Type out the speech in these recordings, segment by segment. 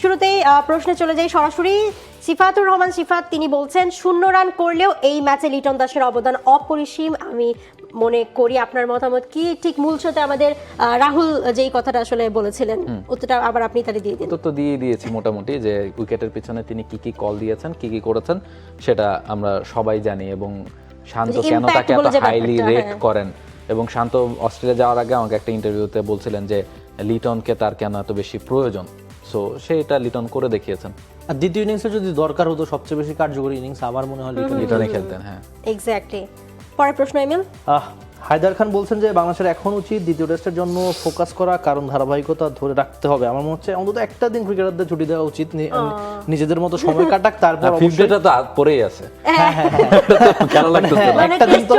শুরুতেই প্রশ্নে চলে যাই সরাসরি। সিফাতুর রহমান সিফাত তিনি বলছেন 0 রান করলেও এই ম্যাচে লিটন দাসের অবদান অপরিসীম। আমি মনে করি আপনার মতামত কি? ঠিক মূল শোতে আমাদের রাহুল যেই কথাটা আসলে বলেছিলেন উত্তরটা আবার আপনি তারে দিয়ে দিন। তো দিয়ে দিয়েছি মোটামুটি, যে উইকেটের পিছনে তিনি কি কি কল দিয়েছেন, কি কি করেছেন সেটা আমরা সবাই জানি। এবং শান্ত কেন তাকে এত হাইলি রেট করেন, এবং শান্ত অস্ট্রেলিয়া যাওয়ার আগে আমাকে একটা ইন্টারভিউতে বলছিলেন যে লিটনকে তার কেন এত বেশি প্রয়োজন। সো সেটা লিটন করে দেখিয়েছেন। আর দ্বিতীয় ইনিংসে যদি দরকার হতো সবচেয়ে বেশি কার্যকরী ইনিংস আমার মনে হয় লিটনে খেলতেন। হ্যাঁ, এক্স্যাক্টলি। পরের প্রশ্ন এমিল। হায়দার খান বলছেন যে বাংলাদেশের এখন উচিত দ্বিতীয় টেস্টের জন্য ফোকাস করা, কারণ ধারাবাহিকতা ধরে রাখতে হবে। আমার মনে হচ্ছে অন্তত একটা দিন ক্রিকেটারদের ছুটি দেওয়া উচিত, নিজেদের মতো সময় কাটাক, তারপর ফিফটিটা তো পরেই আছে। কেন লাগতেছে না? একটা দিন তো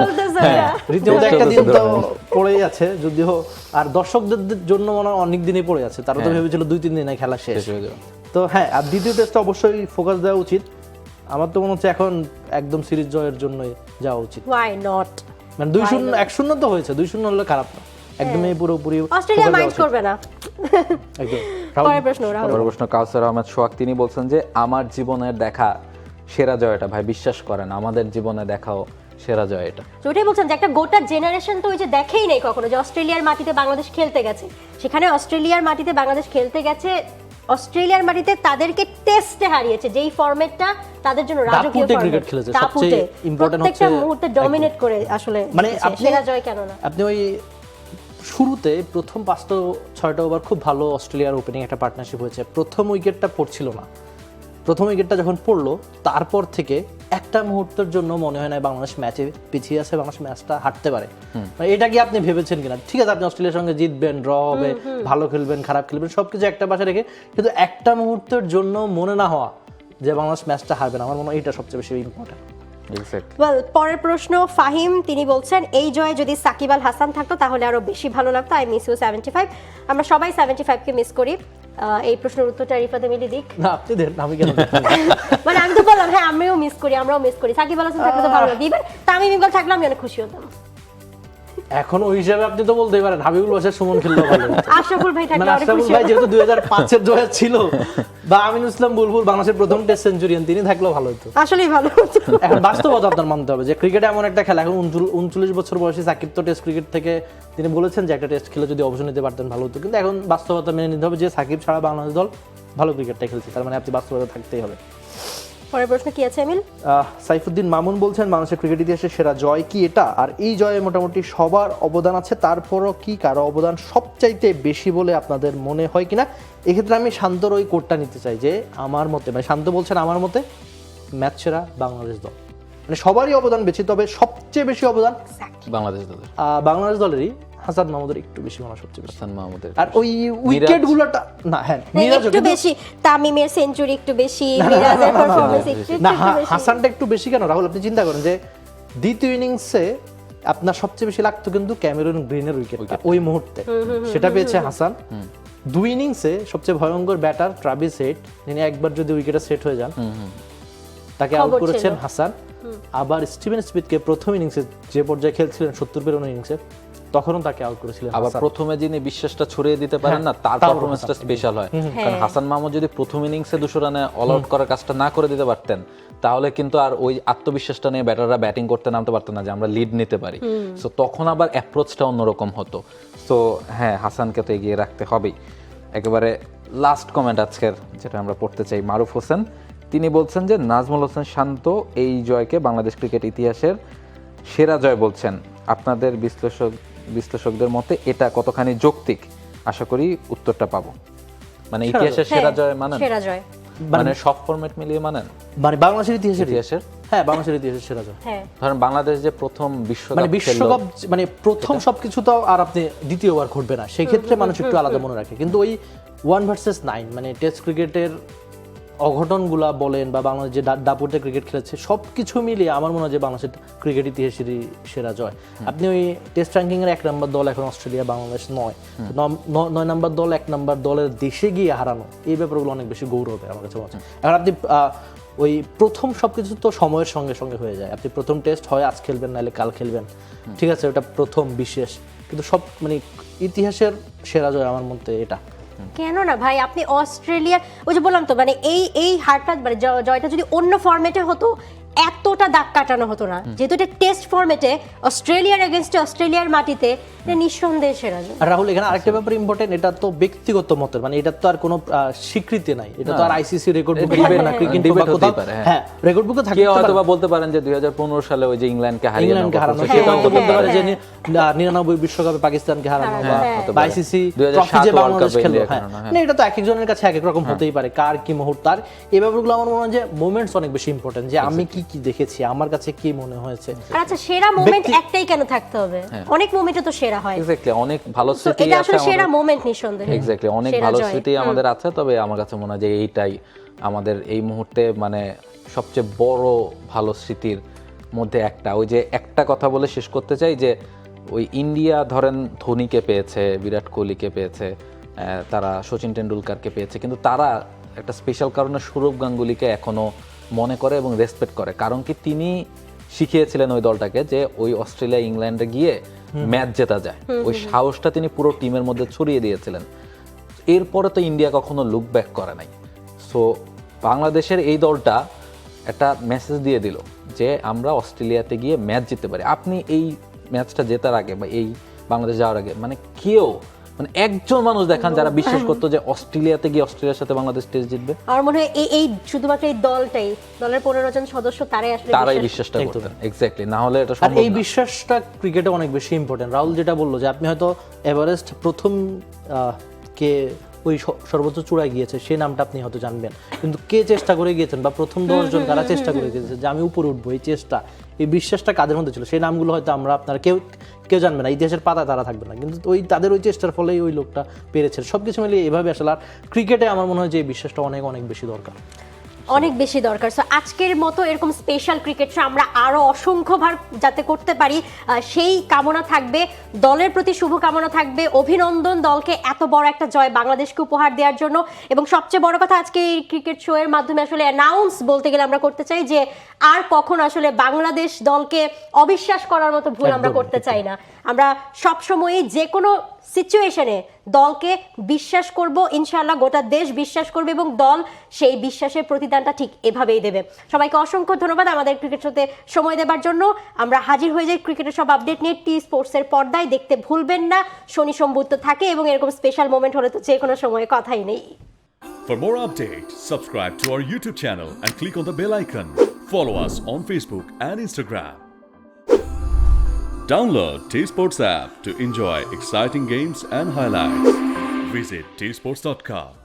রীতিমতো একটা দিন তো পড়েই আছে, যদিও আর দর্শকদের জন্য মনে হয় অনেক দিনই পড়ে আছে। তারা তো ভেবেছিল 2-3 দিনে খেলা শেষ হয়ে যাবে। তো হ্যাঁ, আর দ্বিতীয় টেস্টে অবশ্যই ফোকাস দেওয়া উচিত। আমার তো মনে হচ্ছে এখন একদম সিরিজ জয়ের জন্যই যাওয়া উচিত। Why not? মানে 2-0 1-0 তো হয়েছে, 2-0 হলে খারাপ না, একদমই পুরোপুরি অস্ট্রেলিয়া মাইন্ড করবে না। একদম। পরের প্রশ্ন রাহুল। পরের প্রশ্ন কাউসার আহমেদ সোহাগ, তিনি বলছেন যে আমার জীবনের দেখা সেরা জয় এটা। ভাই বিশ্বাস করেন আমাদের জীবনে দেখাও সেরা জয় এটা। তো ওটাই বলছেন যে একটা গোটা জেনারেশন তো ওই যে দেখেই নেই কখনো যে অস্ট্রেলিয়ার মাটিতে বাংলাদেশ খেলতে গেছে। সেখানে অস্ট্রেলিয়ার মাটিতে বাংলাদেশ খেলতে গেছে, অস্ট্রেলিয়ার মাটিতে তাদেরকে টেস্টে হারিয়েছে, যেই ফরম্যাটটা তাদের জন্য রাজকীয় ক্রিকেট খেলেছে। সবচেয়ে ইম্পর্টেন্ট হচ্ছে প্রত্যেকটা মুহূর্তে ডমিনেট করে আসলে মানে সেরা জয় কেন না? আপনি ওই শুরুতে প্রথম 5-6টা ওভার খুব ভালো অস্ট্রেলিয়ার ওপেনিং একটা পার্টনারশিপ হয়েছে। প্রথম উইকেটটা পড়ছিল না, প্রথম উইকেটটা যখন পড়লো তারপর থেকে একটা মুহূর্তের জন্য মনে হয় না বাংলাদেশ ম্যাচে পিছিয়ে আছে, বাংলাদেশ ম্যাচটা হারতে পারে। এটা কি আপনি ভেবেছেন কিনা? ঠিক আছে, আপনি অস্ট্রেলিয়ার সঙ্গে জিতবেন, ড্র হবে, ভালো খেলবেন, খারাপ খেলবেন, সবকিছু একটা পাশে রেখে, কিন্তু একটা মুহূর্তের জন্য মনে না হওয়া যে বাংলাদেশ ম্যাচটা হারবে না, আমার মনে হয় এটা সবচেয়ে বেশি ইম্পর্টেন্ট। পরের প্রশ্ন ফাহিম, তিনি বলছেন এই জয়ে যদি সাকিব আল হাসান থাকতো তাহলে আরো বেশি ভালো লাগতো। I miss you 75। আমরা সবাই 75 কে মিস করি। এই প্রশ্নের উত্তরটা রিফাতে মিলি দিক। না আপনি দেন, আমি কেন? মানে আমি তো বললাম হ্যাঁ আমিও মিস করি, আমরাও মিস করি। সাকিব আল হাসান থাকলে তো ভালো লাগবে, ইভেন তামিম ইকবাল থাকলে আমি অনেক খুশি হতাম। এখন ওই হিসাবে আপনি তো বলতেই পারেন হাবিবুল বাশার সুমন খেললো ভালো, আশরাফুল ভাই থাকলে অনেক খুশি ভাই যেহেতু 2005 এর জয় ছিল, বা আমিনুল ইসলাম বুলবুল বাংলাদেশের প্রথম টেস্ট সেঞ্চুরিয়ান, তিনি থাকলেও ভালো হতো। আসলেই ভালো হতো। এখন বাস্তবতা আপনার মানতে হবে যে ক্রিকেটে এমন একটা খেলা, এখন 39 বছর বয়সী সাকিব তো টেস্ট ক্রিকেট থেকে তিনি বলেছেন যে একটা টেস্ট খেলে যদি অবসর নিতে পারতেন ভালো হতো, কিন্তু এখন বাস্তবতা মেনে নিতে হবে যে সাকিব ছাড়া বাংলাদেশ দল ভালো ক্রিকেটটা খেলছে, তার মানে আপনি বাস্তবতা থাকতেই হবে। পরের প্রশ্ন কি আছে এমিল? সাইফুদ্দিন মামুন বলছেন বাংলাদেশের ক্রিকেট ইতিহাসের সেরা জয় কি এটা? আর এই জয়ে মোটামুটি সবার অবদান আছে, তারপরও কি কারো অবদান সবচাইতে বেশি বলে আপনাদের মনে হয় কিনা? এক্ষেত্রে আমি শান্তর ওই কোটটা নিতে চাই যে আমার মতে, মানে শান্ত বলছেন আমার মতে ম্যাচ সেরা বাংলাদেশ দল, মানে সবারই অবদান বেশি, তবে সবচেয়ে বেশি অবদান বাংলাদেশ দলেরই। হাসান মাহমুদের একটু বেশি মনে হয় সবচেয়ে বেশি, হাসান মাহমুদের। আর ওই উইকেট গুলোটা না, হ্যাঁ একটু বেশি, তামিমের সেঞ্চুরি একটু বেশি, মিরাজের পারফরম্যান্স একটু না, বেশি। হাসানটা একটু বেশি কেন রাহুল? আপনি চিন্তা করেন যে দ্বিতীয় ইনিংসে আপনার সবচেয়ে বেশি লাগতো কিন্তু ক্যামেরুন গ্রিনের উইকেটটা ওই মুহূর্তে, সেটা পেয়েছে হাসান। 2 ইনিংসে সবচেয়ে ভয়ঙ্কর ব্যাটার ট্রাভিস হেড, যিনি একবার যদি উইকেটে সেট হয়ে যান তাকে আউট করেছেন হাসান। আবার স্টিভেন স্মিথকে প্রথম ইনিংসে যে পর্যায়ে খেলছিলেন 70 ইনিংসে, তখনও তাকে আউট করেছিলেন। আবার প্রথমে যিনি বিশ্বাসটা ছড়িয়ে দিতে পারেন না, তার পারফরম্যান্সটা স্পেশাল হয়। কারণ হাসান মাহমুদ যদি প্রথম ইনিংসে 200 রানে অল আউট করার কাজটা না করে দিতে পারতেন, তাহলে কিন্তু আর ওই আত্মবিশ্বাসটা নিয়ে ব্যাটাররা ব্যাটিং করতে নামতে পারতেন না যে আমরা লিড নিতে পারি। সো তখন আবার অ্যাপ্রোচটা অন্যরকম হতো। সো হ্যাঁ, হাসানকে তো এগিয়ে রাখতে হবেই। একেবারে লাস্ট কমেন্ট আজকের যেটা আমরা পড়তে চাই, মারুফ হোসেন, তিনি বলছেন যে নাজমুল হোসেন শান্ত এই জয়কে বাংলাদেশ ক্রিকেট ইতিহাসের সেরা জয় বলছেন। আপনাদের বিশ্লেষকদের মতে এটা কতখানি যৌক্তিক? আশা করি উত্তরটা পাবো। মানে ইতিহাসের সেরা জয় মানেন? সেরা জয় মানে সব ফরম্যাট মিলিয়ে মানেন? মানে বাংলাদেশের ইতিহাসের, হ্যাঁ বাংলাদেশের ইতিহাসের সেরা জয়। হ্যাঁ, ধরেন বাংলাদেশ যে প্রথম বিশ্বকাপ, মানে বিশ্বকাপ মানে প্রথম সবকিছু তো আর আপনি দ্বিতীয়বার ঘটবে না, সেই ক্ষেত্রে মানুষ একটু আলাদা মনে রাখে, কিন্তু ওই 1 ভার্সেস 9 মানে টেস্ট ক্রিকেটের অঘটনগুলা বলেন বা বাংলাদেশ যে দাপুটে ক্রিকেট খেলেছে সবকিছু মিলিয়ে আমার মনে হয় যে বাংলাদেশের ক্রিকেট ইতিহাসেরই সেরা জয়। আপনি ওই টেস্ট র্যাঙ্কিং এর 1 নম্বর দল এখন অস্ট্রেলিয়া, বাংলাদেশ 9 নম্বর দল, 1 নম্বর দলের দেশে গিয়ে হারানো, এই ব্যাপারগুলো অনেক বেশি গৌরবের আমার কাছে মনে হচ্ছে। এখন আপনি ওই প্রথম সবকিছু তো সময়ের সঙ্গে সঙ্গে হয়ে যায়, আপনি প্রথম টেস্ট হয় আজ খেলবেন নাহলে কাল খেলবেন, ঠিক আছে, ওটা প্রথম বিশেষ, কিন্তু সব মানে ইতিহাসের সেরা জয় আমার মতে এটা। কেন না ভাই, আপনি অস্ট্রেলিয়া, ওই যে বললাম তো, মানে এই হারটা, মানে জয়টা যদি অন্য ফরম্যাটে হতো এতটা দাগ কাটানো হতো না। যেহেতু এটা টেস্ট ফরম্যাটে অস্ট্রেলিয়ার এগেনস্টে অস্ট্রেলিয়ার মাটিতে, এটা নিঃসন্দেহে সেরা জয়। আর রাহুল, এখানে আরেকটা ব্যাপার ইম্পর্টেন্ট, এটা তো ব্যক্তিগত মতের, মানে এটা তো আর কোনো স্বীকৃতি নাই, এটা তো আর আইসিসি রেকর্ড বুকে থাকবে না, ক্রিকেট debate বা কোথাও, হতেই পারে, হ্যাঁ রেকর্ড বুকে থাকতে কেউ পারে। হয়তো বা বলতে পারেন যে 2015 সালে ওই যে ইংল্যান্ডকে ইংল্যান্ডকে হারানো, সেটাও তো বলতে পারে যে 99 বিশ্বকাপে পাকিস্তানকে হারানো বা আইসিসি ট্রফি যে বাংলাদেশ খেললো, হ্যাঁ না, এটা তো এক একজনের কাছে এক এক রকম হতেই পারে, কার কি মুহূর্ত। আর এই ব্যাপারগুলো আমার মনে হয় যে মোমেন্টস অনেক বেশি ইম্পর্টেন্ট, যে আমি কি কি দেখেছি, আমার কাছে কি মনে হয়েছে। আর আচ্ছা, সেরা মোমেন্ট একটাই কেন থাকতে হবে? অনেক মোমেন্টে তো সেরা হয়। এক্স্যাক্টলি, অনেক ভালো স্মৃতি এটা আছে আসলে সেরা আমাদের। মোমেন্ট নিঃসন্দেহে। এক্স্যাক্টলি, অনেক ভালো স্মৃতি আমাদের আছে, তবে আমার কাছে মনে হয় যে এইটাই আমাদের এই মুহূর্তে মানে সবচেয়ে বড় ভালো স্মৃতির মধ্যে একটা। ওই যে একটা কথা বলে শেষ করতে চাই যে ওই ইন্ডিয়া ধরেন ধোনিকে পেয়েছে, বিরাট কোহলিকে পেয়েছে, তারা সচিন টেন্ডুলকারকে পেয়েছে, কিন্তু তারা একটা স্পেশাল কারণে সৌরভ গাঙ্গুলিকে এখনো মনে করে এবং রেসপেক্ট করে। কারণ কি, তিনি শিখিয়েছিলেন ওই দলটাকে যে ওই অস্ট্রেলিয়া ইংল্যান্ডে গিয়ে ম্যাচ জেতা যায়, ওই সাহসটা তিনি পুরো টিমের মধ্যে ছড়িয়ে দিয়েছিলেন। এরপরে তো ইন্ডিয়া কখনো লুক ব্যাক করে নাই। সো বাংলাদেশের এই দলটা একটা মেসেজ দিয়ে দিল যে আমরা অস্ট্রেলিয়াতে গিয়ে ম্যাচ জিততে পারি। আপনি এই ম্যাচটা জেতার আগে বা এই বাংলাদেশ যাওয়ার আগে মানে কেউ, মানে একজন মানুষ দেখান যারা বিশ্বাস করতো যে অস্ট্রেলিয়াতে গিয়ে অস্ট্রেলিয়ার সাথে বাংলাদেশ টেস্ট জিতবে? আমার মনে হয় এই শুধুমাত্র এই দলটাই, দলের 15 জন সদস্য তারাই বিশ্বাসটা করতেন। এক্স্যাক্টলি, না হলে এটা আর সম্ভব এই না। বিশ্বাসটা ক্রিকেটে অনেক বেশি ইম্পর্টেন্ট। রাহুল যেটা বললো যে আপনি হয়তো এভারেস্ট প্রথম কে ওই সর্বোচ্চ চূড়ায় গিয়েছে সেই নামটা আপনি হয়তো জানবেন, কিন্তু কে চেষ্টা করে গিয়েছেন বা প্রথম 10 জন কারা চেষ্টা করে গিয়েছে যে আমি উপরে উঠবো, এই চেষ্টা, এই বিশ্বাসটা কাদের মধ্যে ছিল, সেই নামগুলো হয়তো আমরা আপনারা কেউ জানবে না, ইতিহাসের পাতায় তারা থাকবে না, কিন্তু ওই তাদের ওই চেষ্টার ফলেই ওই লোকটা পেরেছে। সবকিছু মিলিয়ে এভাবে আসলে আর ক্রিকেটে আমার মনে হয় যে এই বিশ্বাসটা অনেক অনেক বেশি দরকার, অনেক বেশি দরকার। সো আজকের মতো এরকম স্পেশাল ক্রিকেট শো আমরা আরো অসংখ্যবার যাতে করতে পারি, সেই কামনা থাকবে। দলের প্রতি শুভকামনা থাকবে, অভিনন্দন দলকে এত বড় একটা জয় বাংলাদেশকে উপহার দেওয়ার জন্য। এবং সবচেয়ে বড় কথা, আজকে এই ক্রিকেট শো এর মাধ্যমে আসলে অ্যানাউন্স বলতে গেলে আমরা করতে চাই যে আর কখন আসলে বাংলাদেশ দলকে অবিশ্বাস করার মতো ভুল আমরা করতে চাই না। আমরা সবসময়ই যে কোনো সিচুয়েশনে দলকে বিশ্বাস করব, ইনশাআল্লাহ গোটা দেশ বিশ্বাস করবে এবং দল সেই বিশ্বাসের প্রতিদানটা ঠিক এভাবেই দেবে। সবাইকে অসংখ্য ধন্যবাদ আমাদের ক্রিকেট শোতে সময় দেওয়ার জন্য। আমরা হাজির হয়ে যাই ক্রিকেটের সব আপডেট নিয়ে টি স্পোর্টসের পর্দায়। দেখতে ভুলবেন না, শনি সোমবার তো থাকে এবং এরকম স্পেশাল মোমেন্ট হলে তো যে কোনো সময়ে কথাই নেই। For more updates, subscribe to our YouTube channel and click on the bell icon. Follow us on Facebook and Instagram. Download T-Sports app to enjoy exciting games and highlights. Visit tsports.com.